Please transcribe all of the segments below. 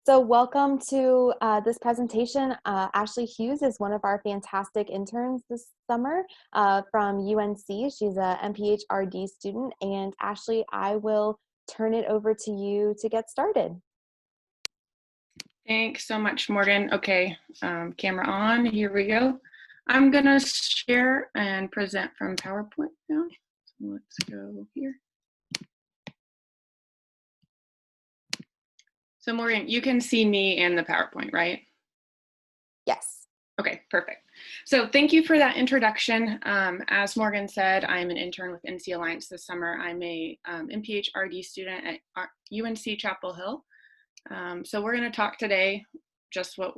So welcome to this presentation. Ashley Hughes is one of our fantastic interns this summer from UNC. She's a MPH-RD student. And Ashley, I will turn it over to you to get started. Thanks so much, Morgan. Okay, camera on, here we go. I'm gonna share and present from PowerPoint now. So let's go here. So Morgan, you can see me and the PowerPoint, right? Yes. Okay, perfect. So thank you for that introduction. As Morgan said, I'm an intern with NC Alliance this summer. I'm a MPH-RD student at UNC Chapel Hill. So we're going to talk today, just what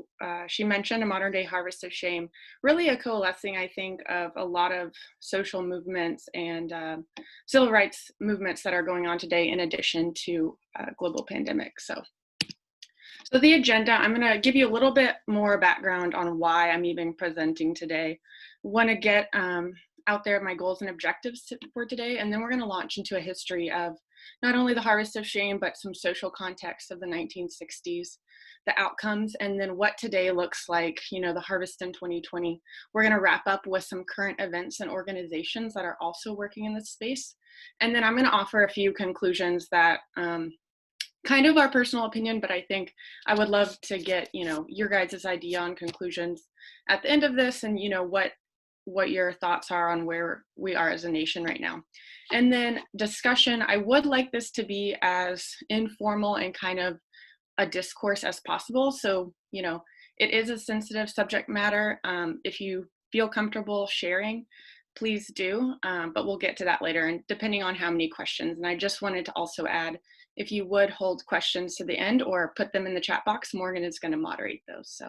she mentioned, a modern day harvest of shame, really a coalescing, I think, of a lot of social movements and civil rights movements that are going on today in addition to global pandemic. So the agenda, I'm going to give you a little bit more background on why I'm even presenting today. Want to get out there my goals and objectives for today, and then we're going to launch into a history of not only the harvest of shame, but some social context of the 1960s, the outcomes, and then what today looks like, you know, the harvest in 2020. We're going to wrap up with some current events and organizations that are also working in this space. And then I'm going to offer a few conclusions that kind of our personal opinion, but I think I would love to get, you know, your guys' idea on conclusions at the end of this, and, you know, what your thoughts are on where we are as a nation right now. And then discussion, I would like this to be as informal and kind of a discourse as possible. So, you know, it is a sensitive subject matter. If you feel comfortable sharing, please do, but we'll get to that later, and depending on how many questions. And I just wanted to also add, if you would hold questions to the end or put them in the chat box, Morgan is going to moderate those.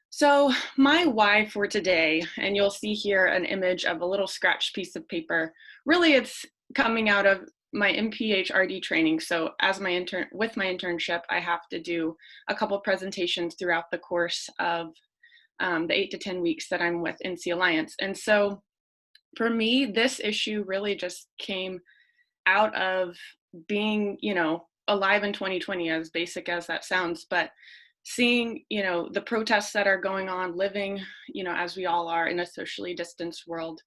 So my why for today, and you'll see here an image of a little scratched piece of paper. Really, it's coming out of my MPH-RD training. So as with my internship, I have to do a couple presentations throughout the course of the 8 to 10 weeks that I'm with NC Alliance. And so for me, this issue really just came out of being, you know, alive in 2020, as basic as that sounds, but seeing, you know, the protests that are going on, living, you know, as we all are in a socially distanced world,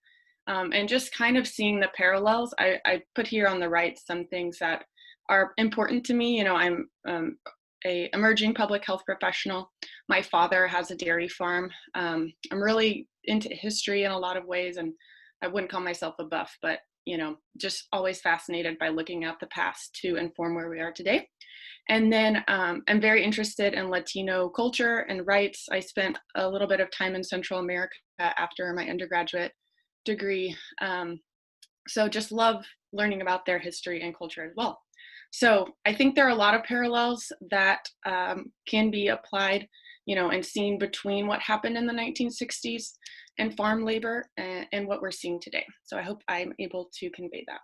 and just kind of seeing the parallels. I put here on the right some things that are important to me. You know, I'm a emerging public health professional. My father has a dairy farm. I'm really into history in a lot of ways, and I wouldn't call myself a buff, but, you know, just always fascinated by looking at the past to inform where we are today. And then I'm very interested in Latino culture and rights. I spent a little bit of time in Central America after my undergraduate degree. So just love learning about their history and culture as well. So I think there are a lot of parallels that can be applied, you know, and seen between what happened in the 1960s and farm labor and what we're seeing today. So I hope I'm able to convey that.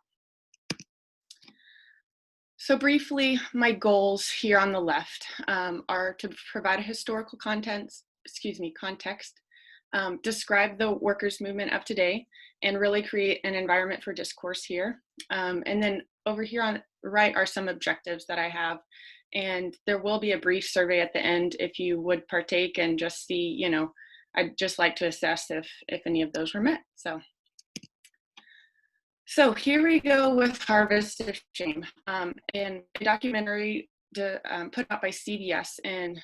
So briefly, my goals here on the left are to provide a historical context, describe the workers' movement of today, and really create an environment for discourse here. And then over here on the right are some objectives that I have. And there will be a brief survey at the end if you would partake and just see, you know, I'd just like to assess if any of those were met. So here we go with Harvest of Shame, and a documentary put out by CBS in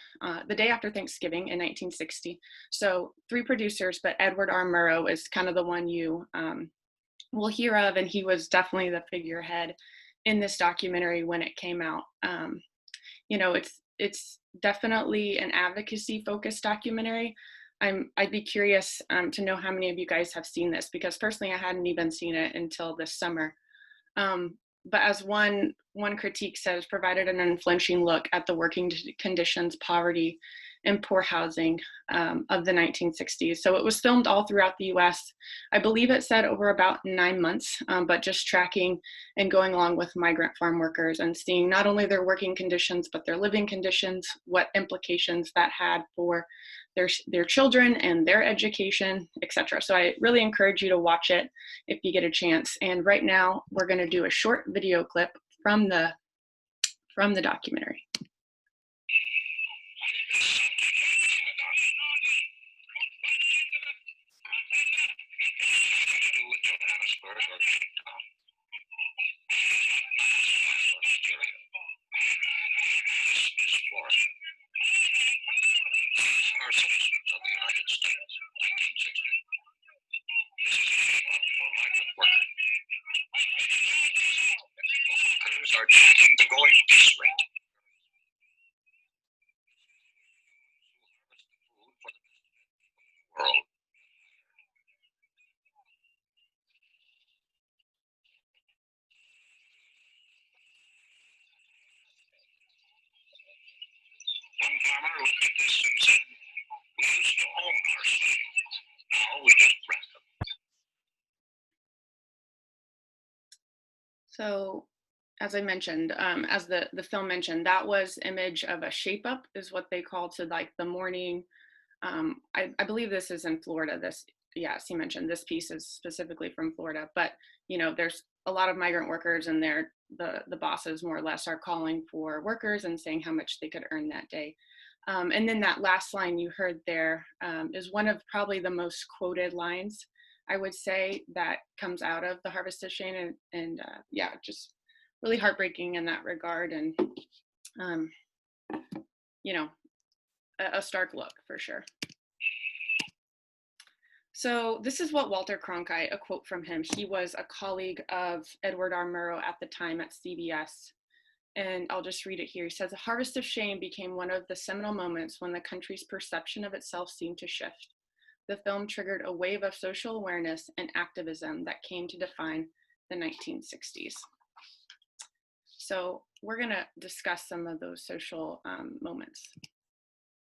the day after Thanksgiving in 1960. So 3 producers, but Edward R. Murrow is kind of the one you will hear of, and he was definitely the figurehead in this documentary when it came out. You know, it's definitely an advocacy-focused documentary. I'd be curious to know how many of you guys have seen this, because personally I hadn't even seen it until this summer. But as one critique says, provided an unflinching look at the working conditions, poverty, and poor housing of the 1960s. So it was filmed all throughout the US. I believe it said over about 9 months, but just tracking and going along with migrant farm workers and seeing not only their working conditions, but their living conditions, what implications that had for their children and their education, etc. So I really encourage you to watch it if you get a chance. And right now we're going to do a short video clip from the documentary. seem to go in piece rate. World. One farmer looked at this and said, "We used to own our slaves. Now we just rent them." So, as I mentioned, as the film mentioned, that was image of a shape up is what they called. So like the morning, I believe this is in Florida. This, yes, you mentioned this piece is specifically from Florida, but you know, there's a lot of migrant workers and the bosses more or less are calling for workers and saying how much they could earn that day. And then that last line you heard there is one of probably the most quoted lines, I would say, that comes out of the Harvest of Shame, and yeah, just really heartbreaking in that regard, and you know, a stark look for sure. So this is what Walter Cronkite, a quote from him. He was a colleague of Edward R. Murrow at the time at CBS. And I'll just read it here. He says, "A harvest of shame became one of the seminal moments when the country's perception of itself seemed to shift. The film triggered a wave of social awareness and activism that came to define the 1960s. So we're going to discuss some of those social moments.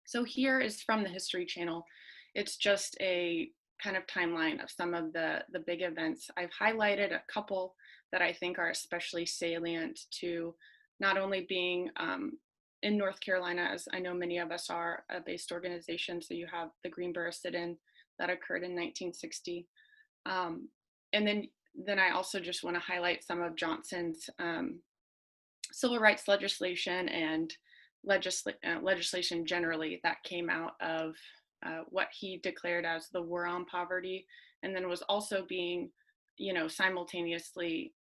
So here is from the History Channel. It's just a kind of timeline of some of the big events. I've highlighted a couple that I think are especially salient to not only being in North Carolina, as I know many of us are a based organization. So you have the Greenboro sit-in that occurred in 1960. And then I also just want to highlight some of Johnson's civil rights legislation and legislation generally that came out of what he declared as the war on poverty, and then was also being, you know, simultaneously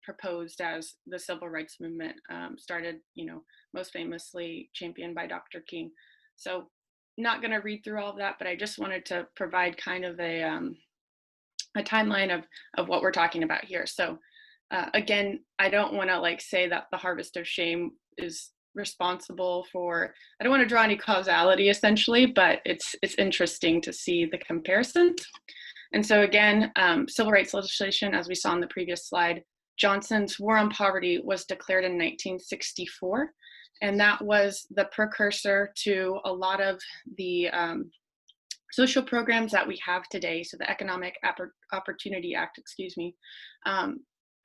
proposed as the civil rights movement started, you know, most famously championed by Dr. King. So not going to read through all of that, but I just wanted to provide kind of a timeline of what we're talking about here. So again, I don't want to like say that the Harvest of Shame is responsible for, I don't want to draw any causality essentially, but it's interesting to see the comparisons. And so again, civil rights legislation, as we saw in the previous slide, Johnson's War on Poverty was declared in 1964. And that was the precursor to a lot of the social programs that we have today. So the Economic Opportunity Act,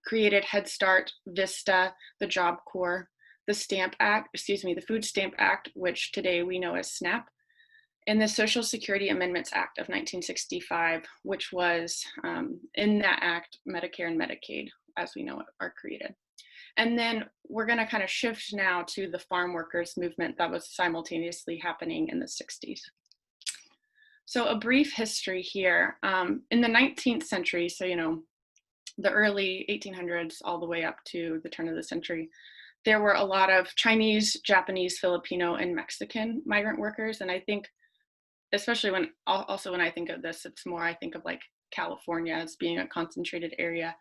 created Head Start, VISTA, the Job Corps, the the Food Stamp Act, which today we know as SNAP, and the Social Security Amendments Act of 1965, which was in that act, Medicare and Medicaid, as we know it, are created. And then we're going to kind of shift now to the farm workers movement that was simultaneously happening in the 60s. So a brief history here. In the 19th century, so, you know, the early 1800s all the way up to the turn of the century, there were a lot of Chinese, Japanese, Filipino, and Mexican migrant workers. And I think, especially when I think of this, it's more, I think of like California as being a concentrated area.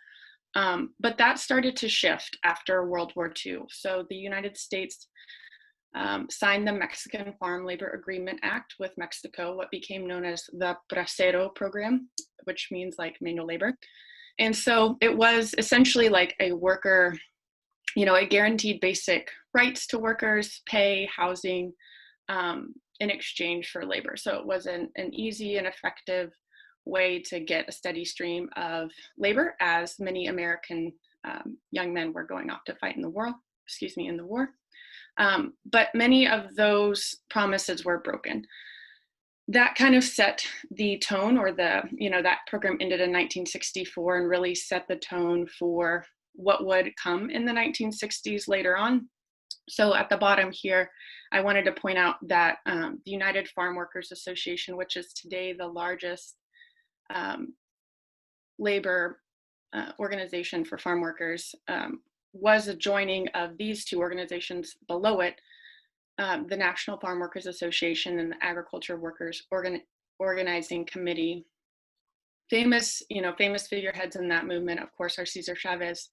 But that started to shift after World War II. So the United States signed the Mexican Farm Labor Agreement Act with Mexico, what became known as the Bracero program, which means like manual labor. And so it was essentially like a worker, you know, it guaranteed basic rights to workers, pay, housing, in exchange for labor. So it was an easy and effective way to get a steady stream of labor, as many American young men were going off to fight in the war. But many of those promises were broken. That kind of set the tone, or that program ended in 1964 and really set the tone for what would come in the 1960s later on. So at the bottom here, I wanted to point out that the United Farm Workers Association, which is today the largest labor organization for farm workers, was a joining of these two organizations below it, the National Farm Workers Association and the Agriculture Workers Organizing Committee, famous figureheads in that movement, of course, are Cesar Chavez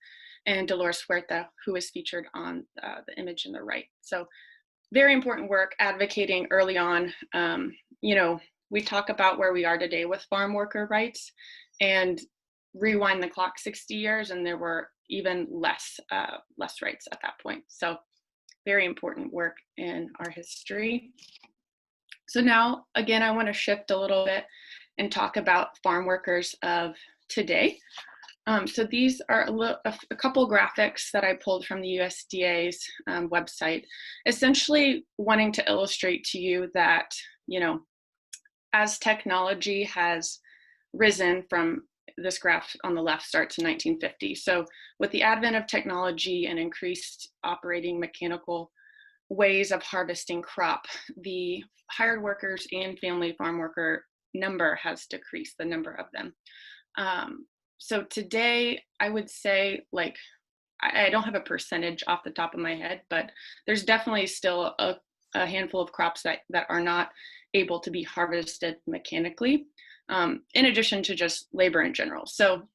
and Dolores Huerta, who is featured on the image in the right. So very important work advocating early on. We talk about where we are today with farm worker rights, and rewind the clock 60 years and there were even less rights at that point. So very important work in our history. So now, again, I want to shift a little bit and talk about farm workers of today. So these are a couple graphics that I pulled from the USDA's website, essentially wanting to illustrate to you that, as technology has risen from, this graph on the left starts in 1950. So with the advent of technology and increased operating mechanical ways of harvesting crop, the hired workers and family farm worker number has decreased, the number of them. So today, I would say, like, I don't have a percentage off the top of my head, but there's definitely still a handful of crops that are not able to be harvested mechanically, in addition to just labor in general. So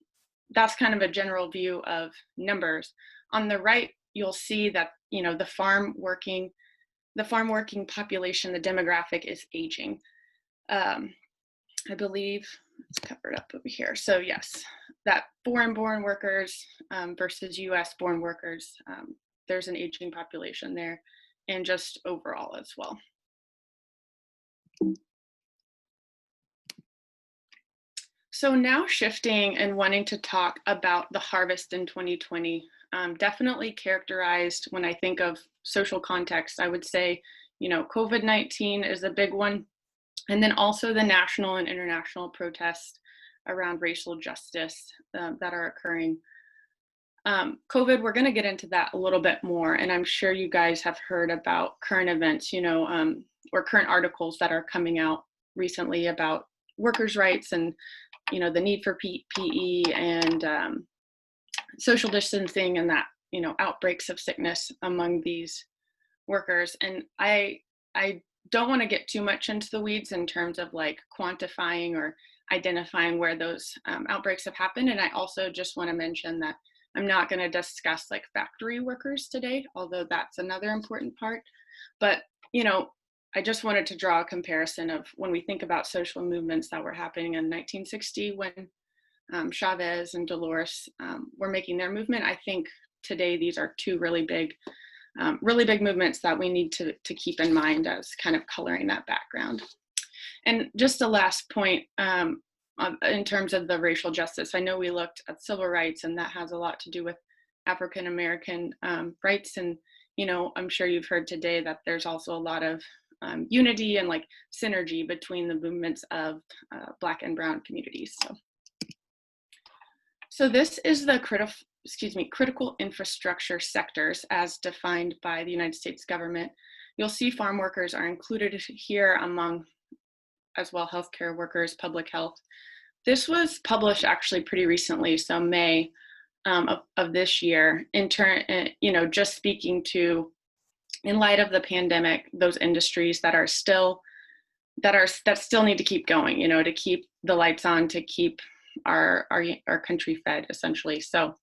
that's kind of a general view of numbers. On the right, you'll see that, the farm working population, the demographic is aging. I believe it's covered up over here. So yes, that foreign-born workers versus US-born workers, there's an aging population there, and just overall as well. So now shifting and wanting to talk about the harvest in 2020, definitely characterized, when I think of social context, I would say, COVID-19 is a big one. And then also the national and international protests around racial justice that are occurring. COVID, we're going to get into that a little bit more, and I'm sure you guys have heard about current events, or current articles that are coming out recently about workers' rights and, the need for PPE and social distancing, and that, outbreaks of sickness among these workers. And I don't want to get too much into the weeds in terms of like quantifying or identifying where those outbreaks have happened. And I also just want to mention that I'm not going to discuss like factory workers today, although that's another important part. But, I just wanted to draw a comparison of when we think about social movements that were happening in 1960 when Chavez and Dolores were making their movement. I think today these are two really big movements that we need to keep in mind as kind of coloring that background. And just a last point in terms of the racial justice, I know we looked at civil rights, and that has a lot to do with African American rights. And, I'm sure you've heard today that there's also a lot of unity and like synergy between the movements of Black and Brown communities. So this is the critical infrastructure sectors as defined by the United States government. You'll see farm workers are included here, among as well healthcare workers, public health. This was published actually pretty recently, so May of this year, just speaking to, in light of the pandemic, those industries that still need to keep going, to keep the lights on, to keep our country fed, essentially. So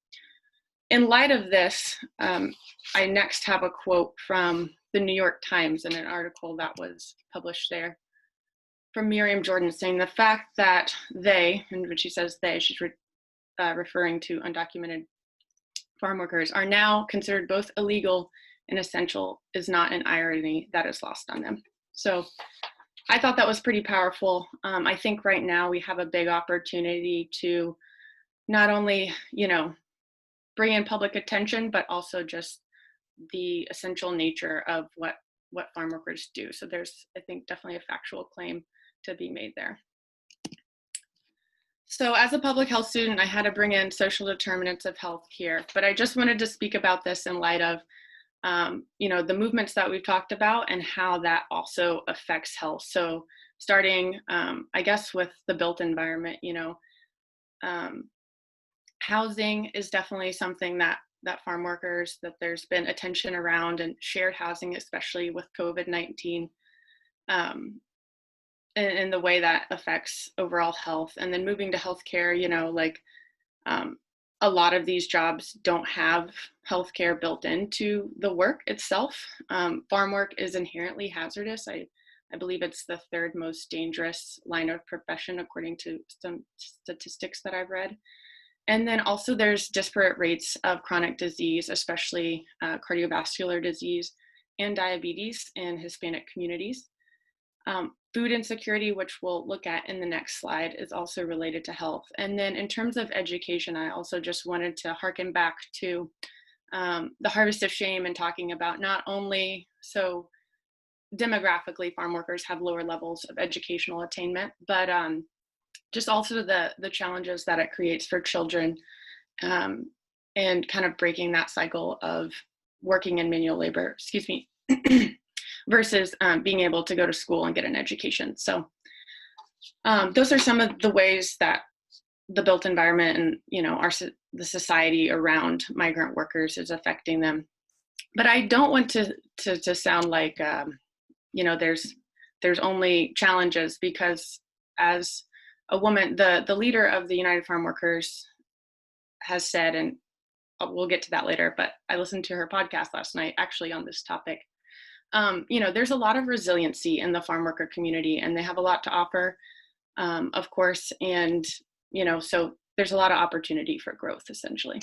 in light of this, I next have a quote from the New York Times in an article that was published there from Miriam Jordan, saying the fact that they, and when she says they, she's referring to undocumented farm workers, are now considered both illegal and essential is not an irony that is lost on them. So I thought that was pretty powerful. I think right now we have a big opportunity to not only, bring in public attention, but also just the essential nature of what farm workers do. So there's, I think, definitely a factual claim to be made there. So as a public health student, I had to bring in social determinants of health here, but I just wanted to speak about this in light of the movements that we've talked about and how that also affects health. So starting, I guess, with the built environment, housing is definitely something that farm workers, that there's been attention around, and shared housing, especially with COVID-19. in the way that affects overall health. And then moving to healthcare, you know, like a lot of these jobs don't have healthcare built into the work itself. Farm work is inherently hazardous. I believe it's the third most dangerous line of profession, according to some statistics that I've read. And then also there's disparate rates of chronic disease, especially cardiovascular disease and diabetes in Hispanic communities. Food insecurity, which we'll look at in the next slide, is also related to health. And then in terms of education, I also just wanted to harken back to the harvest of shame and talking about not only so demographically farm workers have lower levels of educational attainment, but just also the challenges that it creates for children, and kind of breaking that cycle of working in manual labor, excuse me, versus being able to go to school and get an education. So those are some of the ways that the built environment and, you know, the society around migrant workers is affecting them. But I don't want to sound like, you know, there's only challenges, because as a woman, the leader of the United Farm Workers has said, and we'll get to that later, but I listened to her podcast last night actually on this topic. You know, there's a lot of resiliency in the farm worker community, and they have a lot to offer, of course, and, you know, so there's a lot of opportunity for growth, essentially.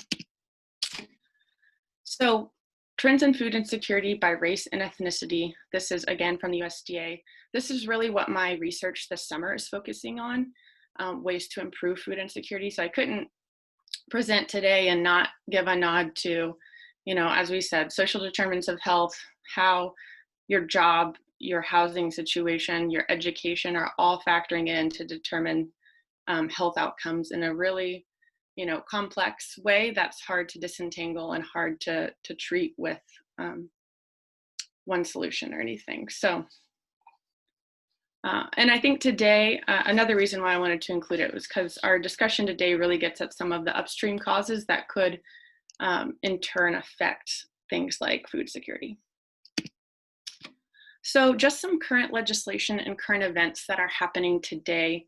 So trends in food insecurity by race and ethnicity. This is again from the USDA. This is really what my research this summer is focusing on, ways to improve food insecurity. So I couldn't present today and not give a nod to, you know, as we said, social determinants of health, how your job, your housing situation, your education are all factoring in to determine health outcomes in a really, you know, complex way that's hard to disentangle and hard to treat with one solution or anything. So, and I think today, another reason why I wanted to include it was because our discussion today really gets at some of the upstream causes that could in turn affect things like food security. So just some current legislation and current events that are happening today.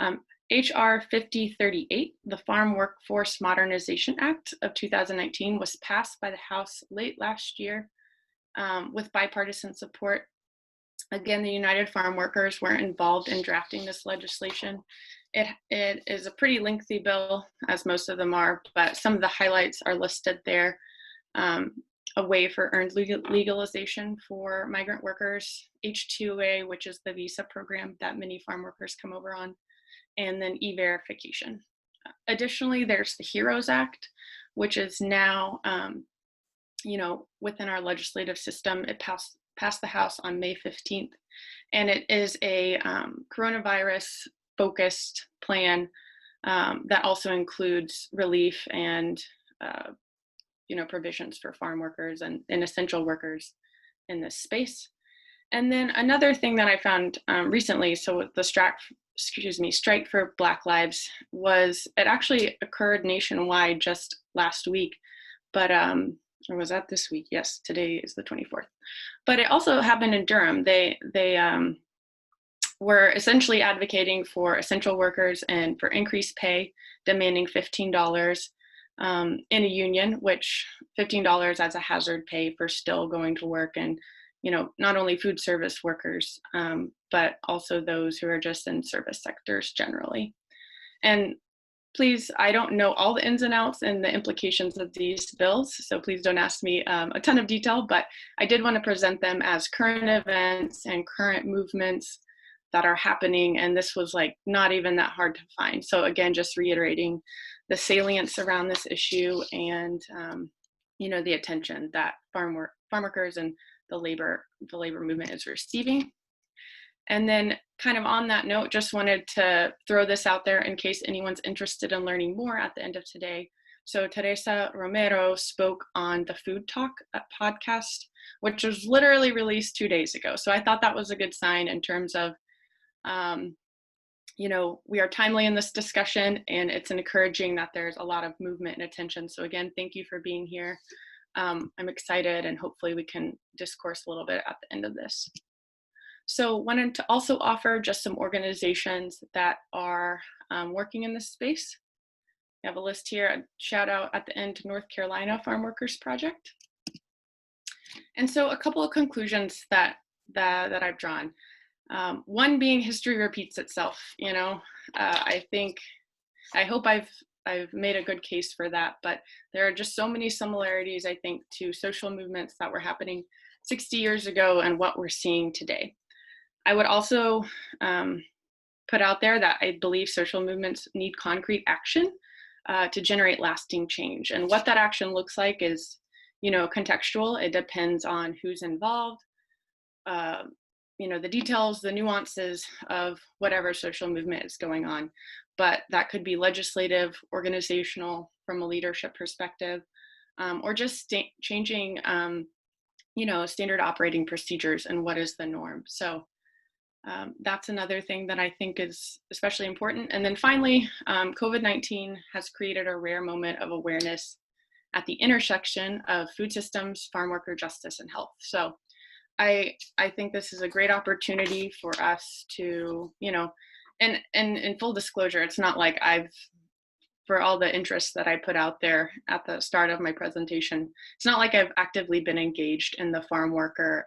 HR 5038, the Farm Workforce Modernization Act of 2019, was passed by the House late last year with bipartisan support. Again, the United Farm Workers were involved in drafting this legislation. It is a pretty lengthy bill, as most of them are, but some of the highlights are listed there. A way for earned legalization for migrant workers, H-2A, which is the visa program that many farm workers come over on, and then e-verification. Additionally, there's the HEROES Act, which is now, you know, within our legislative system. It passed the House on May 15th, and it is a coronavirus-focused plan that also includes relief and you know, provisions for farm workers and essential workers in this space. And then another thing that I found recently, so with the strike for Black Lives, was it actually occurred nationwide just last week, but or was that this week? Yes, today is the 24th. But it also happened in Durham. They were essentially advocating for essential workers and for increased pay, demanding $15 in a union, which $15 as a hazard pay for still going to work, and, you know, not only food service workers, but also those who are just in service sectors generally. And please, I don't know all the ins and outs and the implications of these bills, so please don't ask me a ton of detail, but I did want to present them as current events and current movements that are happening, and this was like not even that hard to find. So again, just reiterating the salience around this issue and you know, the attention that farm workers and the labor movement is receiving. And then kind of on that note, just wanted to throw this out there in case anyone's interested in learning more at the end of today. So Teresa Romero spoke on the Food Talk podcast, which was literally released 2 days ago. So I thought that was a good sign in terms of you know, we are timely in this discussion, and it's encouraging that there's a lot of movement and attention. So again, thank you for being here. I'm excited, and hopefully we can discourse a little bit at the end of this. So wanted to also offer just some organizations that are working in this space. We have a list here, a shout out at the end to North Carolina Farm Workers Project. And so a couple of conclusions that I've drawn. One being history repeats itself. You know, I hope I've made a good case for that, but there are just so many similarities, I think, to social movements that were happening 60 years ago and what we're seeing today. I would also put out there that I believe social movements need concrete action to generate lasting change. And what that action looks like is, you know, contextual. It depends on who's involved, you know, the details, the nuances of whatever social movement is going on. But that could be legislative, organizational, from a leadership perspective, or just changing, you know, standard operating procedures and what is the norm. So that's another thing that I think is especially important. And then finally, COVID-19 has created a rare moment of awareness at the intersection of food systems, farm worker justice, and health. So I think this is a great opportunity for us to, you know, and in full disclosure, it's not like for all the interests that I put out there at the start of my presentation, it's not like I've actively been engaged in the farm worker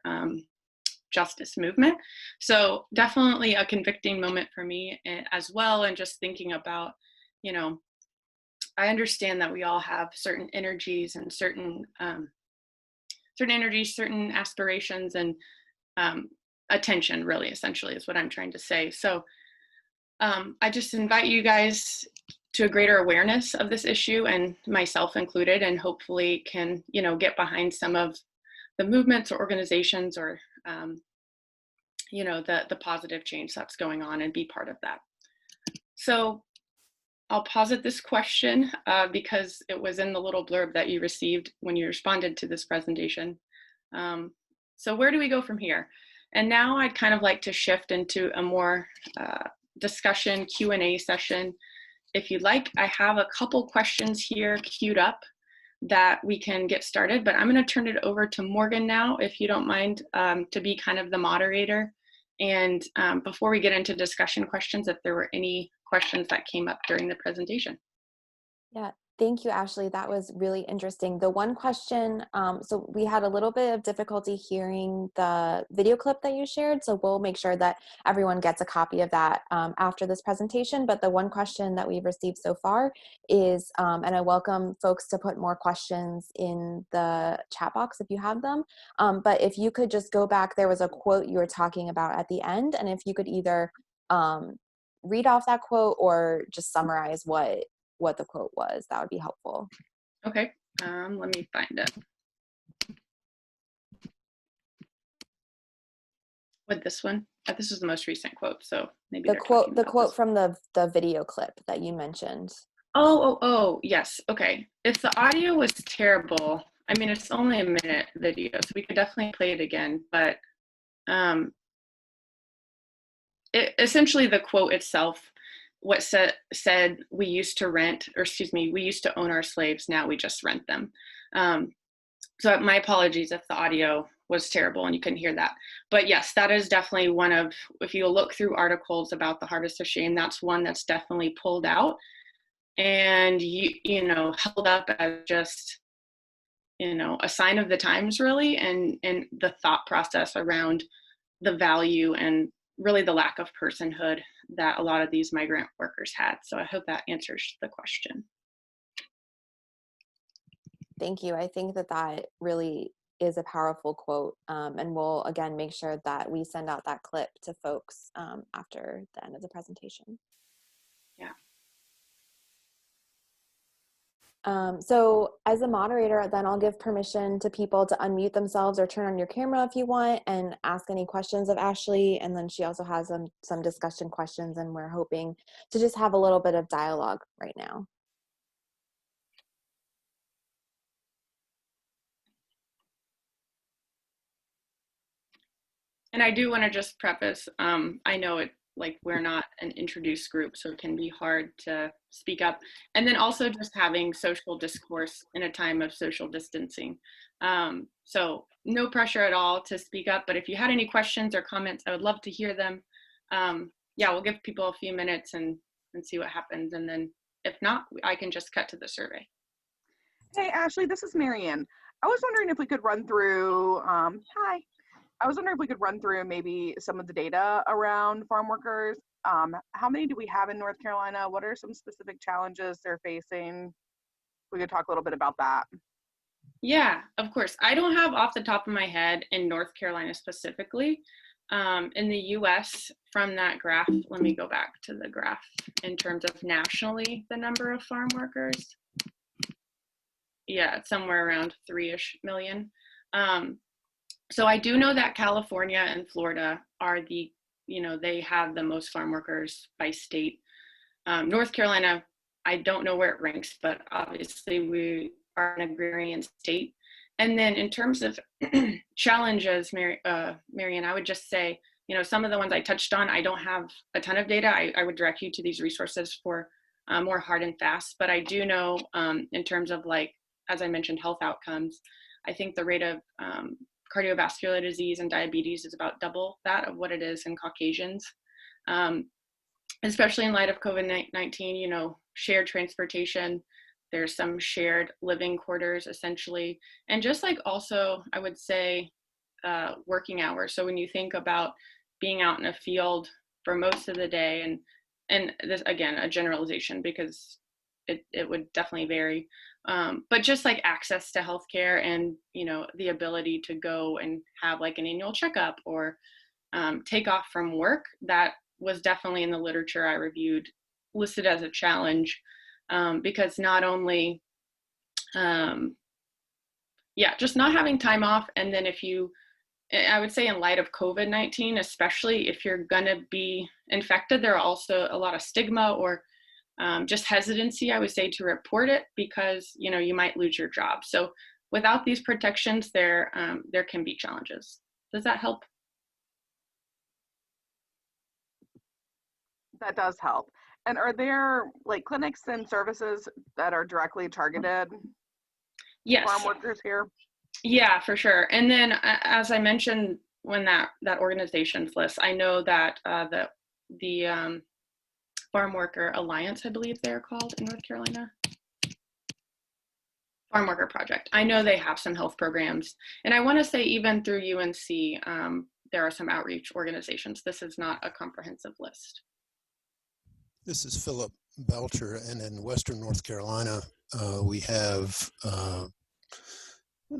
justice movement. So definitely a convicting moment for me as well. And just thinking about, you know, I understand that we all have certain energies and certain energies, certain aspirations, and attention, really, essentially, is what I'm trying to say. So I just invite you guys to a greater awareness of this issue, and myself included, and hopefully can, you know, get behind some of the movements or organizations or, you know, the positive change that's going on and be part of that. So I'll posit this question because it was in the little blurb that you received when you responded to this presentation. So where do we go from here? And now I'd kind of like to shift into a more discussion Q&A session. If you'd like, I have a couple questions here queued up that we can get started, but I'm going to turn it over to Morgan now, if you don't mind, to be kind of the moderator. And before we get into discussion questions, if there were any questions that came up during the presentation. Yeah, thank you, Ashley. That was really interesting. The one question, so we had a little bit of difficulty hearing the video clip that you shared, so we'll make sure that everyone gets a copy of that after this presentation. But the one question that we've received so far is, and I welcome folks to put more questions in the chat box if you have them, but if you could just go back, there was a quote you were talking about at the end, and if you could either read off that quote or just summarize what the quote was, that would be helpful. Okay, let me find it. What, this one? This is the most recent quote, so maybe the quote from the video clip that you mentioned. Oh, yes. Okay. If the audio was terrible, I mean, it's only a minute video, so we could definitely play it again, but essentially the quote itself, what said, we used to rent, or excuse me, we used to own our slaves, now we just rent them. So my apologies if the audio was terrible and you couldn't hear that. But yes, that is definitely one of, if you look through articles about the harvest of shame, that's one that's definitely pulled out and you know, held up as just, you know, a sign of the times, really, and the thought process around the value and really the lack of personhood that a lot of these migrant workers had. So I hope that answers the question. Thank you. I think that really is a powerful quote, and we'll again make sure that we send out that clip to folks after the end of the presentation. Yeah. So as a moderator, then I'll give permission to people to unmute themselves or turn on your camera if you want and ask any questions of Ashley. And then she also has some discussion questions, and we're hoping to just have a little bit of dialogue right now. And I do want to just preface, I know like we're not an introduced group, so it can be hard to speak up. And then also just having social discourse in a time of social distancing. So no pressure at all to speak up, but if you had any questions or comments, I would love to hear them. Yeah, we'll give people a few minutes and see what happens. And then if not, I can just cut to the survey. Hey, Ashley, this is Marianne. I was wondering if we could run through, hi. I was wondering if we could run through maybe some of the data around farm workers. How many do we have in North Carolina? What are some specific challenges they're facing? We could talk a little bit about that. Yeah, of course. I don't have off the top of my head in North Carolina specifically. In the US, from that graph, let me go back to the graph in terms of nationally, the number of farm workers. Yeah, it's somewhere around 3-ish million. So I do know that California and Florida are the, they have the most farm workers by state. North Carolina, I don't know where it ranks, but obviously we are an agrarian state. And then in terms of challenges, Marianne, I would just say, some of the ones I touched on, I don't have a ton of data. I would direct you to these resources for more hard and fast, but I do know in terms of, like, as I mentioned, health outcomes, I think the rate of cardiovascular disease and diabetes is about double that of what it is in Caucasians. Especially in light of COVID-19, shared transportation, there's some shared living quarters essentially. And just like also, I would say working hours. So when you think about being out in a field for most of the day, and this, again, a generalization because it would definitely vary. But just like access to healthcare and, the ability to go and have like an annual checkup or take off from work, that was definitely in the literature I reviewed listed as a challenge because not only, just not having time off. And then I would say in light of COVID-19, especially if you're gonna be infected, there are also a lot of stigma or just hesitancy, I would say, to report it because, you might lose your job. So without these protections, there can be challenges. Does that help? That does help. And are there like clinics and services that are directly targeted Yes. farm workers here? Yeah, for sure. And then as I mentioned, when that organization's list, I know that the Farm Worker Alliance, I believe they're called in North Carolina. Farm Worker Project. I know they have some health programs. And I want to say even through UNC, there are some outreach organizations. This is not a comprehensive list. This is Philip Belcher, and in Western North Carolina, we have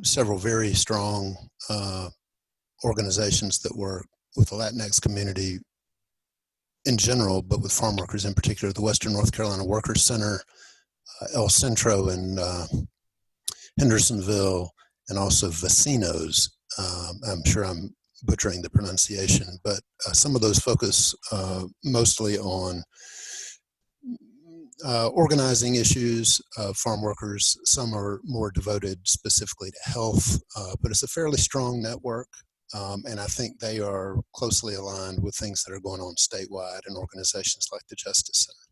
several very strong organizations that work with the Latinx community in general, but with farm workers in particular. The Western North Carolina Workers Center, El Centro in Hendersonville, and also Vecinos. I'm sure I'm butchering the pronunciation, but some of those focus mostly on organizing issues of farm workers. Some are more devoted specifically to health, but it's a fairly strong network. And I think they are closely aligned with things that are going on statewide in organizations like the Justice Center.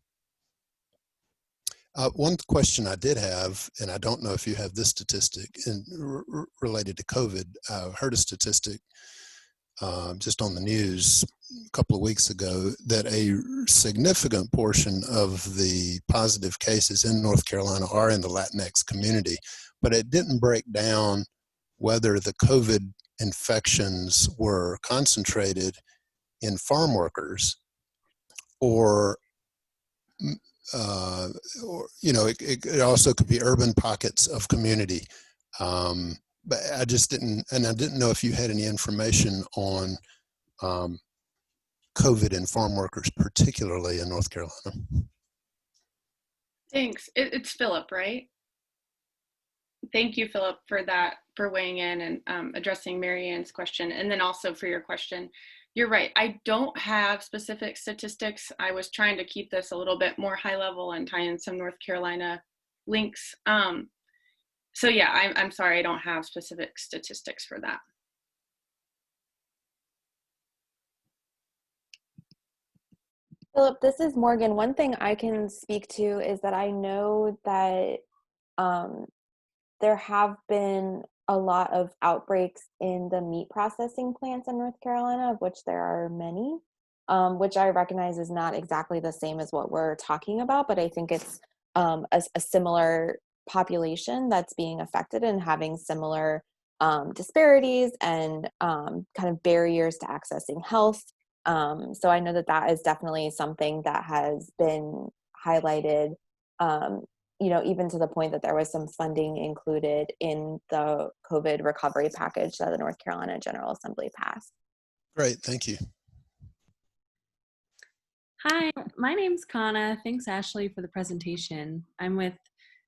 One question I did have, and I don't know if you have this statistic related to COVID, I heard a statistic just on the news a couple of weeks ago that a significant portion of the positive cases in North Carolina are in the Latinx community, but it didn't break down whether the COVID infections were concentrated in farm workers or it also could be urban pockets of community. But I just didn't, and I didn't know if you had any information on COVID and farm workers, particularly in North Carolina. Thanks. It's Philip, right? Thank you, Philip, for that, for weighing in and addressing Marianne's question, and then also for your question. You're right. I don't have specific statistics. I was trying to keep this a little bit more high level and tie in some North Carolina links. So yeah, I'm sorry, I don't have specific statistics for that. Philip, this is Morgan. One thing I can speak to is that I know that um, there have been a lot of outbreaks in the meat processing plants in North Carolina, of which there are many, which I recognize is not exactly the same as what we're talking about, but I think it's a similar population that's being affected and having similar disparities and kind of barriers to accessing health. So I know that that is definitely something that has been highlighted, um, even to the point that there was some funding included in the COVID recovery package that the North Carolina General Assembly passed. Great, thank you. Hi, my name's Kana. Thanks, Ashley, for the presentation. I'm with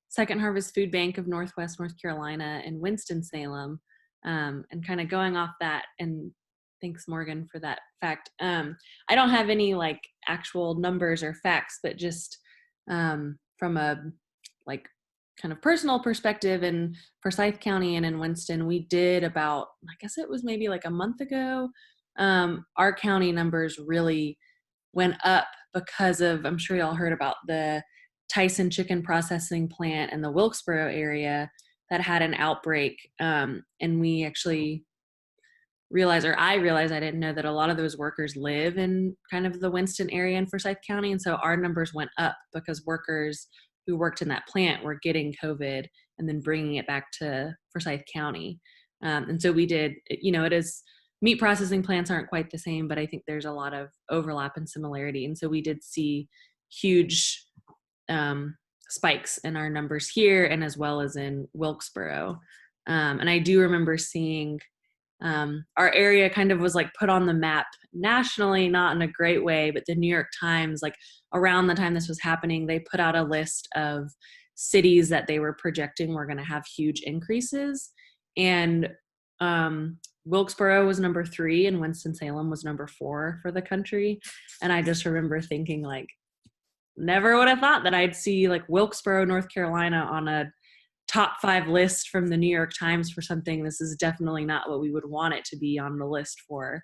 Second Harvest Food Bank of Northwest North Carolina in Winston-Salem. And kind of going off that, and thanks, Morgan, for that fact. I don't have any like actual numbers or facts, but just from a like kind of personal perspective in Forsyth County and in Winston, we did about, I guess it was maybe like a month ago, our county numbers really went up because of, I'm sure y'all heard about the Tyson chicken processing plant in the Wilkesboro area that had an outbreak. And we actually realized, or I realized, I didn't know that a lot of those workers live in kind of the Winston area in Forsyth County. And so our numbers went up because workers who worked in that plant were getting COVID and then bringing it back to Forsyth County. And so we did, it is, meat processing plants aren't quite the same, but I think there's a lot of overlap and similarity. And so we did see huge spikes in our numbers here and as well as in Wilkesboro. And I do remember seeing our area kind of was like put on the map nationally, not in a great way, but the New York Times, like around the time this was happening, they put out a list of cities that they were projecting were going to have huge increases. And Wilkesboro was number 3 and Winston-Salem was number 4 for the country. And I just remember thinking like, never would have thought that I'd see like Wilkesboro, North Carolina on a top 5 list from the New York Times for something. This is definitely not what we would want it to be on the list for.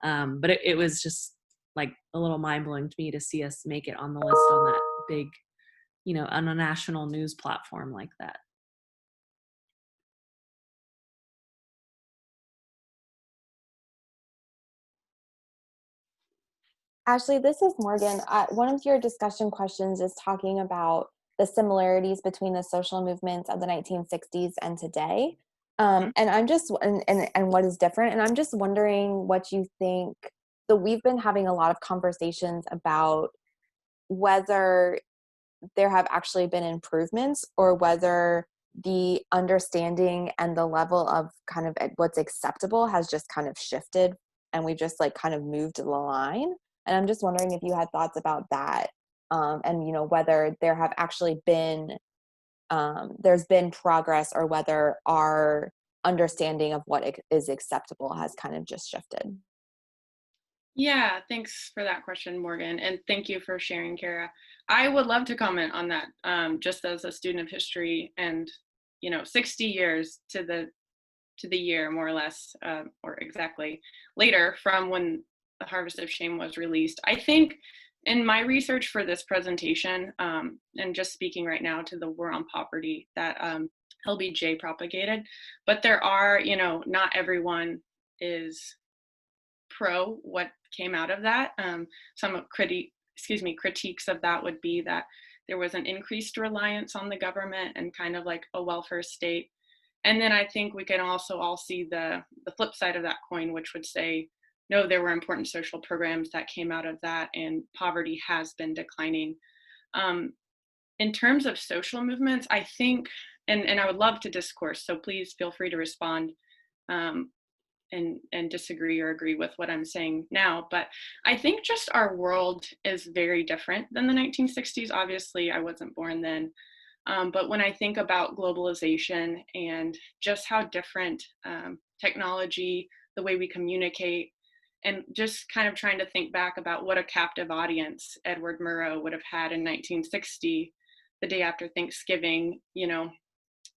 But it was just like a little mind blowing to me to see us make it on the list on that big, on a national news platform like that. Ashley, this is Morgan. One of your discussion questions is talking about the similarities between the social movements of the 1960s and today. And I'm just, and what is different. And I'm just wondering what you think. So we've been having a lot of conversations about whether there have actually been improvements or whether the understanding and the level of kind of what's acceptable has just kind of shifted and we've just like kind of moved the line. And I'm just wondering if you had thoughts about that, and whether there have actually been there's been progress or whether our understanding of what is acceptable has kind of just shifted. Yeah, thanks for that question, Morgan. And thank you for sharing, Kara. I would love to comment on that, just as a student of history and, 60 years to the year, more or less, or exactly later from when The Harvest of Shame was released. I think in my research for this presentation, and just speaking right now to the war on poverty that LBJ propagated, but there are, not everyone is pro what came out of that. Some critiques of that would be that there was an increased reliance on the government and kind of like a welfare state. And then I think we can also all see the flip side of that coin, which would say, no, there were important social programs that came out of that and poverty has been declining. In terms of social movements, I think, and I would love to discourse, so please feel free to respond and disagree or agree with what I'm saying now. But I think just our world is very different than the 1960s. Obviously, I wasn't born then. But when I think about globalization and just how different technology, the way we communicate, and just kind of trying to think back about what a captive audience Edward Murrow would have had in 1960, the day after Thanksgiving, there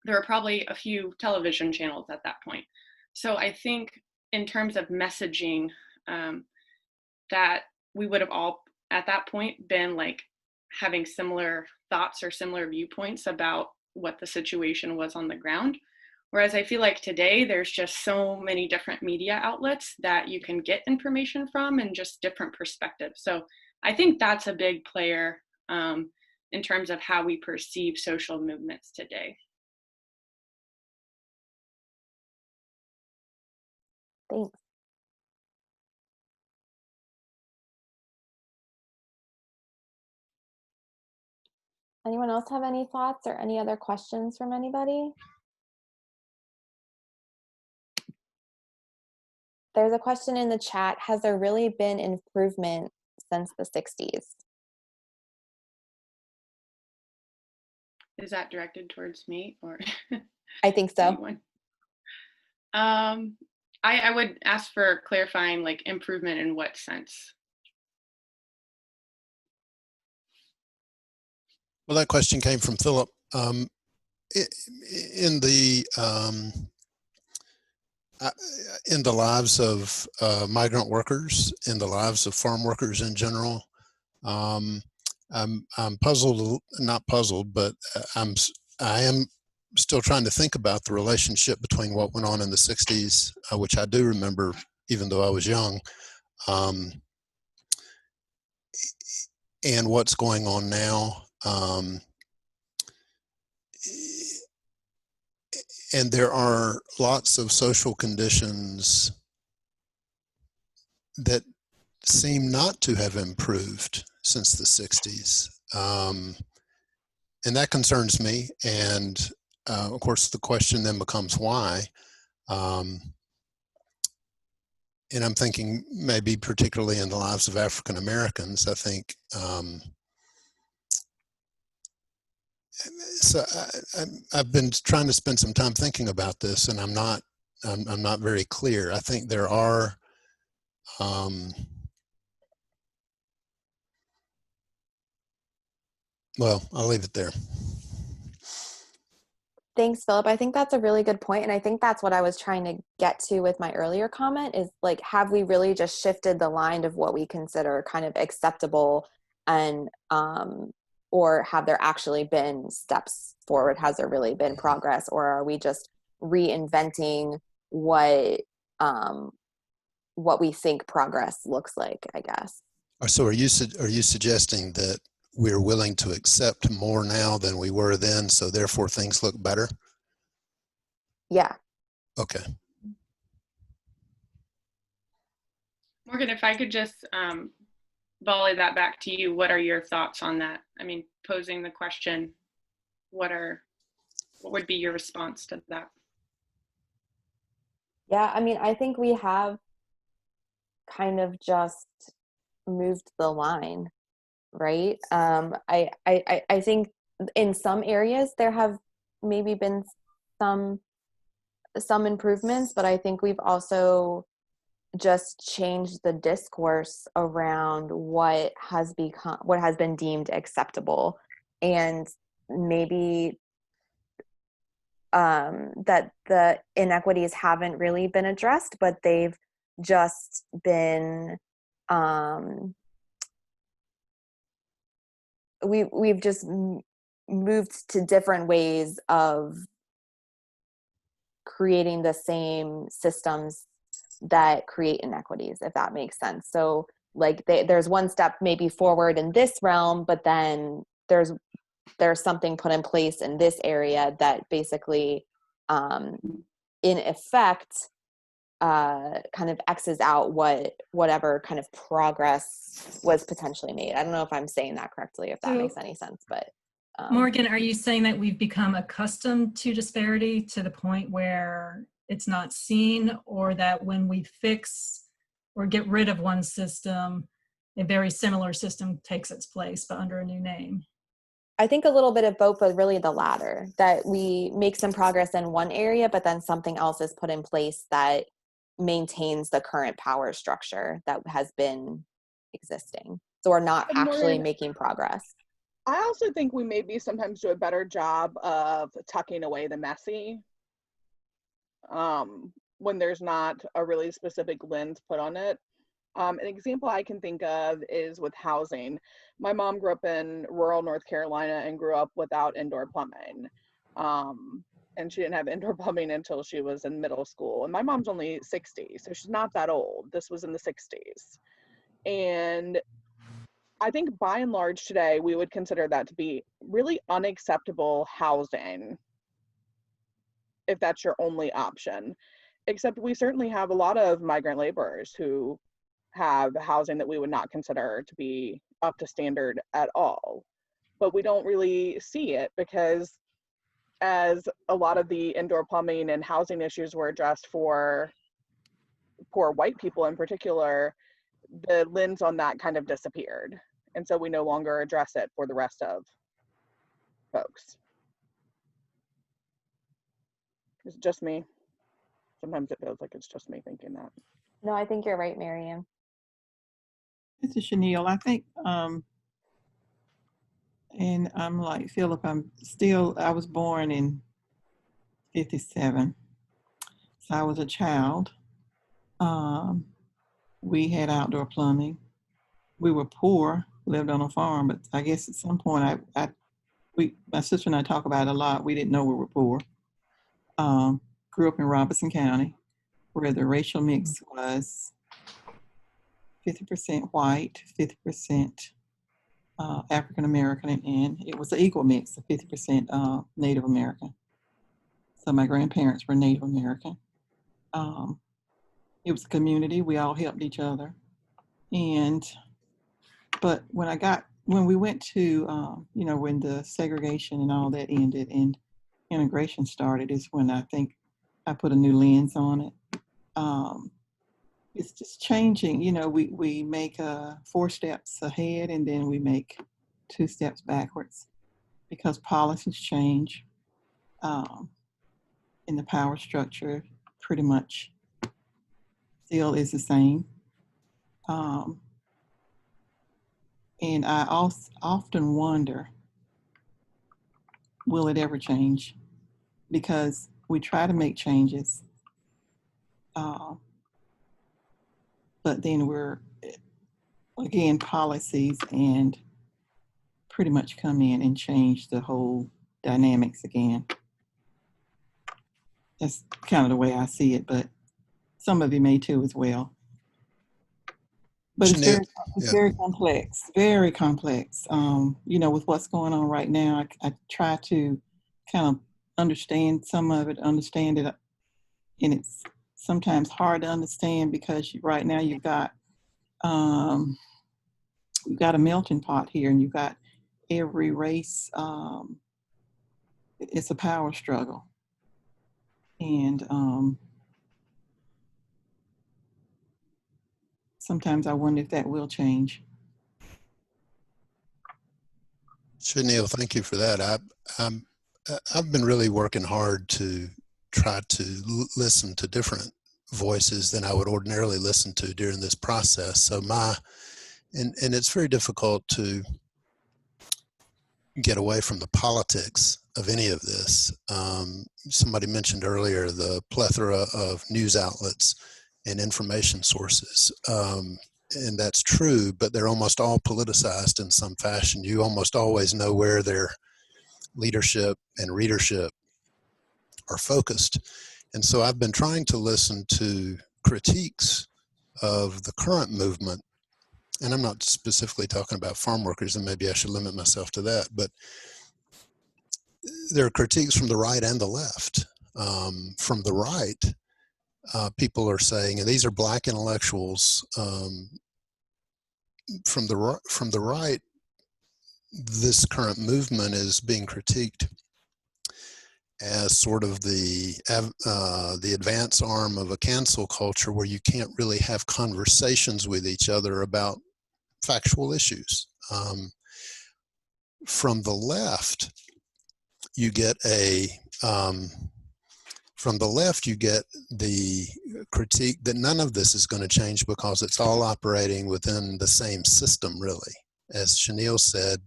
were probably a few television channels at that point. So I think in terms of messaging, that we would have all at that point been like having similar thoughts or similar viewpoints about what the situation was on the ground. Whereas I feel like today there's just so many different media outlets that you can get information from and just different perspectives. So I think that's a big player in terms of how we perceive social movements today. Thanks. Anyone else have any thoughts or any other questions from anybody? There's a question in the chat. Has there really been improvement since the 60s? Is that directed towards me or? I think so. Anyone? I would ask for clarifying, like, improvement in what sense? Well, that question came from Philip. In the lives of migrant workers, in the lives of farm workers in general, I'm puzzled, not puzzled, but I am still trying to think about the relationship between what went on in the 60s, which I do remember, even though I was young, and what's going on now. And there are lots of social conditions that seem not to have improved since the 60s. And that concerns me. And of course, the question then becomes why. And I'm thinking maybe particularly in the lives of African Americans, I think. So I've been trying to spend some time thinking about this, and I'm not very clear. I think there are well, I'll leave it there. Thanks, Philip. I think that's a really good point. And I think that's what I was trying to get to with my earlier comment is like, have we really just shifted the line of what we consider kind of acceptable and, or have there actually been steps forward? Has there really been progress, or are we just reinventing what we think progress looks like, I guess? So are you suggesting that we're willing to accept more now than we were then, so therefore things look better? Yeah. Okay. Morgan, if I could just volley that back to you, what are your thoughts on that? I mean, posing the question, what would be your response to that? Yeah, I mean, I think we have kind of just moved the line, right? I think in some areas there have maybe been some improvements, but I think we've also just changed the discourse around what has been deemed acceptable, and maybe that the inequities haven't really been addressed, but they've just been we've just moved to different ways of creating the same systems that create inequities, if that makes sense. So like there's one step maybe forward in this realm, but then there's something put in place in this area that basically in effect kind of X's out whatever kind of progress was potentially made. I don't know if I'm saying that correctly, if that makes any sense, but Morgan, are you saying that we've become accustomed to disparity to the point where it's not seen, or that when we fix or get rid of one system, a very similar system takes its place, but under a new name? I think a little bit of both, but really the latter, that we make some progress in one area, but then something else is put in place that maintains the current power structure that has been existing. So we're not actually making progress. I also think we maybe sometimes do a better job of tucking away the messy when there's not a really specific lens put on it. An example I can think of is with housing. My mom grew up in rural North Carolina and grew up without indoor plumbing. And she didn't have indoor plumbing until she was in middle school. And my mom's only 60, so she's not that old. This was in the 60s. And I think by and large today, we would consider that to be really unacceptable housing if that's your only option. Except we certainly have a lot of migrant laborers who have housing that we would not consider to be up to standard at all. But we don't really see it because as a lot of the indoor plumbing and housing issues were addressed for poor white people in particular, the lens on that kind of disappeared. And so we no longer address it for the rest of folks. Is it just me? Sometimes it feels like it's just me thinking that. No, I think you're right, Miriam. This is Chanel. I think, and I'm like Philip, I was born in 57. So I was a child. We had outdoor plumbing. We were poor, lived on a farm, but I guess at some point my sister and I talk about it a lot. We didn't know we were poor. Grew up in Robertson County, where the racial mix was 50% white, 50% African American, and it was an equal mix of 50% Native American. So my grandparents were Native American. It was a community. We all helped each other. But when we went to, when the segregation and all that ended and integration started is when I think I put a new lens on it. It's just changing. We make 4 steps ahead and then we make 2 steps backwards because policies change and the power structure pretty much still is the same. And I often wonder, will it ever change? Because we try to make changes, but then we're, again, policies and pretty much come in and change the whole dynamics again. That's kind of the way I see it, but some of you may too as well. But it's very complex, very complex. With what's going on right now, I try to kind of understand some of it, understand it, and it's sometimes hard to understand because right now you've got a melting pot here, and you've got every race. It's a power struggle, and sometimes I wonder if that will change. Chanel, thank you for that. I've been really working hard to try to listen to different voices than I would ordinarily listen to during this process. So and it's very difficult to get away from the politics of any of this. Somebody mentioned earlier the plethora of news outlets and information sources. And that's true, but they're almost all politicized in some fashion. You almost always know where their leadership and readership are focused. And so I've been trying to listen to critiques of the current movement, and I'm not specifically talking about farm workers, and maybe I should limit myself to that, but there are critiques from the right and the left. From the right, people are saying, and these are Black intellectuals, from the right, this current movement is being critiqued as sort of the advance arm of a cancel culture where you can't really have conversations with each other about factual issues. From the left, you get the critique that none of this is going to change because it's all operating within the same system, really. As Chanel said,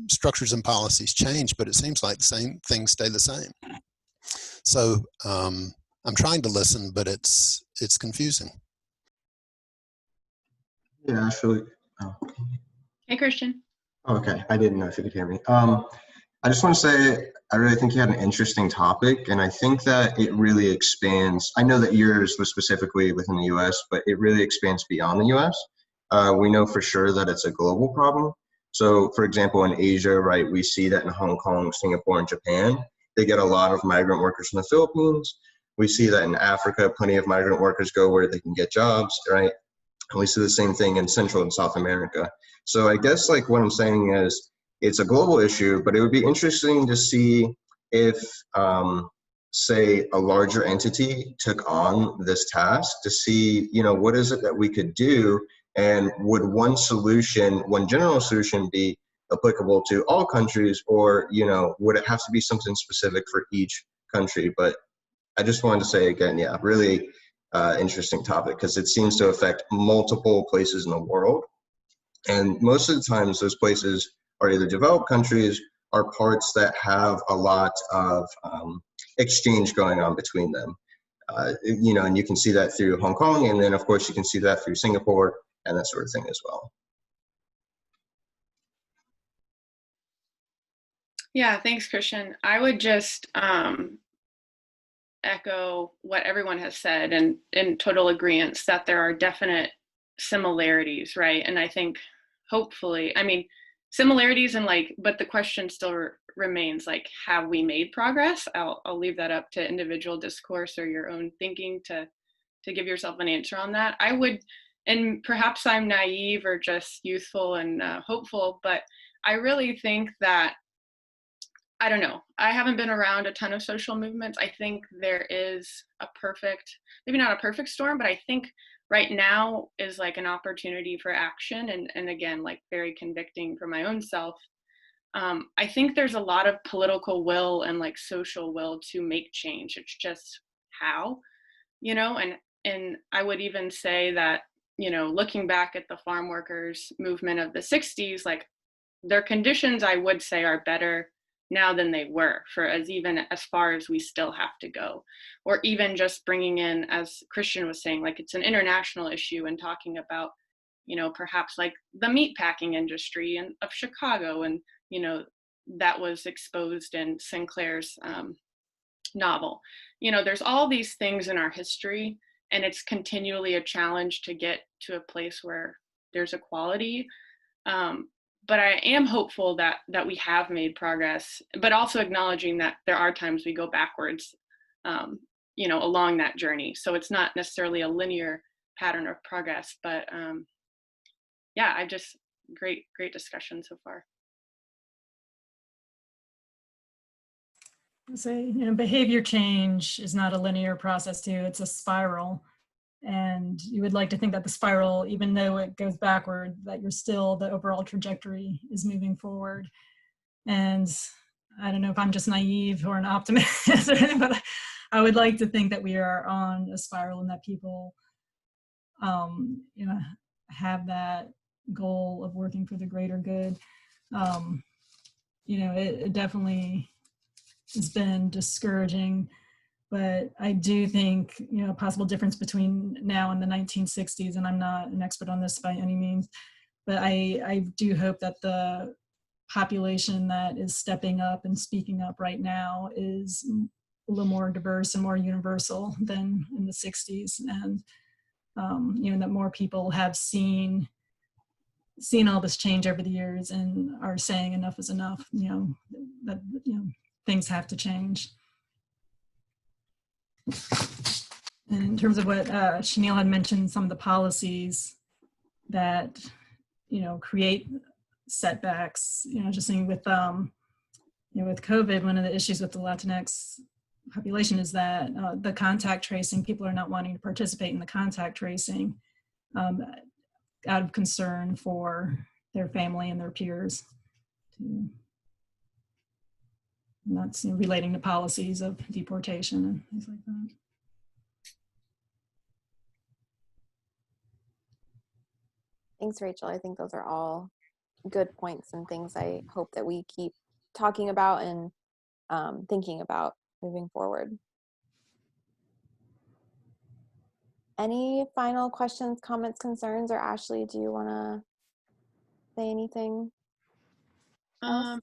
structures and policies change, but it seems like the same things stay the same. So I'm trying to listen, but it's confusing. Yeah, actually. Oh, Hey, Christian. okay. I didn't know if you could hear me. I just want to say I really think you had an interesting topic, and I think that it really expands. I know that yours was specifically within the U.S., but it really expands beyond the U.S. We know for sure that it's a global problem. So, for example, in Asia, right, we see that in Hong Kong, Singapore, and Japan, they get a lot of migrant workers from the Philippines. We see that in Africa, plenty of migrant workers go where they can get jobs, right? And we see the same thing in Central and South America. So I guess like what I'm saying is it's a global issue, but it would be interesting to see if, say, a larger entity took on this task to see, you know, what is it that we could do, and would one solution, one general solution, be applicable to all countries, or, you know, would it have to be something specific for each country? But I just wanted to say again, yeah, really interesting topic, because it seems to affect multiple places in the world. And most of the times those places are either developed countries or parts that have a lot of exchange going on between them. You know, and you can see that through Hong Kong, and then of course you can see that through Singapore and that sort of thing as well. Yeah, thanks, Christian. I would just echo what everyone has said, and in total agreement that there are definite similarities, right? And I think hopefully, I mean, similarities and like, but the question still remains like, have we made progress? I'll leave that up to individual discourse or your own thinking to give yourself an answer on that. I would, and perhaps I'm naive or just youthful and hopeful, but I really think that, I don't know, I haven't been around a ton of social movements. I think there is a perfect, maybe not a perfect storm, but I think right now is like an opportunity for action, and again, like very convicting for my own self. I think there's a lot of political will and like social will to make change. It's just how, you know, and I would even say that, you know, looking back at the farm workers movement of the 60s, like their conditions, I would say, are better now than they were, for even as far as we still have to go. Or even just bringing in, as Christian was saying, like it's an international issue, and talking about, you know, perhaps like the meat packing industry of Chicago, and, you know, that was exposed in Sinclair's novel. You know, there's all these things in our history, and it's continually a challenge to get to a place where there's equality. But I am hopeful that we have made progress, but also acknowledging that there are times we go backwards, you know, along that journey. So it's not necessarily a linear pattern of progress, but yeah, I just, great discussion so far. Say, you know, behavior change is not a linear process too, it's a spiral. And you would like to think that the spiral, even though it goes backward, that you're still, the overall trajectory is moving forward. And I don't know if I'm just naive or an optimist or anything, but I would like to think that we are on a spiral, and that people, you know, have that goal of working for the greater good. You know, it definitely has been discouraging. But I do think, you know, a possible difference between now and the 1960s, and I'm not an expert on this by any means, but I do hope that the population that is stepping up and speaking up right now is a little more diverse and more universal than in the 60s. And, you know, that more people have seen all this change over the years and are saying enough is enough, you know, that, you know, things have to change. And in terms of what Shanil had mentioned, some of the policies that, you know, create setbacks, you know, just saying with, you know, with COVID, one of the issues with the Latinx population is that the contact tracing, people are not wanting to participate in the contact tracing out of concern for their family and their peers. And that's, you know, relating to policies of deportation and things like that. Thanks, Rachel. I think those are all good points and things I hope that we keep talking about and thinking about moving forward. Any final questions, comments, concerns, or Ashley, do you want to say anything else?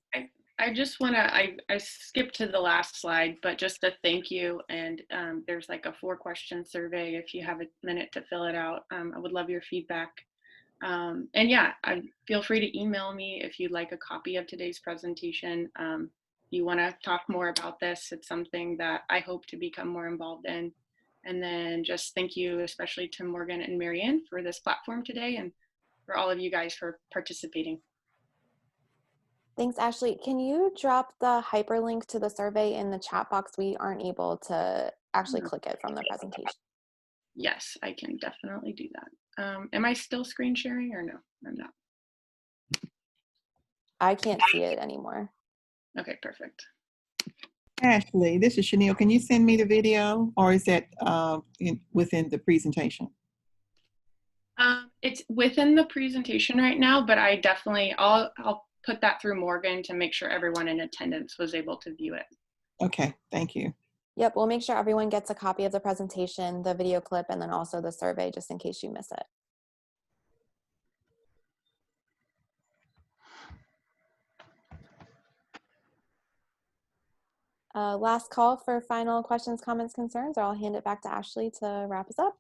I just want to, I skipped to the last slide, but just a thank you. And there's like a 4-question survey if you have a minute to fill it out. I would love your feedback. And yeah, feel free to email me if you'd like a copy of today's presentation. You want to talk more about this, it's something that I hope to become more involved in. And then just thank you, especially to Morgan and Marianne for this platform today, and for all of you guys for participating. Thanks, Ashley. Can you drop the hyperlink to the survey in the chat box? We aren't able to actually click it from the presentation. Yes, I can definitely do that. Am I still screen sharing or no? I'm not. I can't see it anymore. Okay, perfect. Ashley, this is Chanel. Can you send me the video, or is that within the presentation? It's within the presentation right now, but I definitely, I'll put that through Morgan to make sure everyone in attendance was able to view it. Okay, thank you. Yep, we'll make sure everyone gets a copy of the presentation, the video clip, and then also the survey, just in case you miss it. Last call for final questions, comments, concerns, or I'll hand it back to Ashley to wrap us up.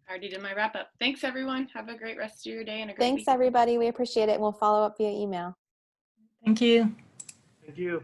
I already did my wrap up. Thanks, everyone. Have a great rest of your day and a great Thanks, week. everybody. We appreciate it. We'll follow up via email. Thank you. Thank you.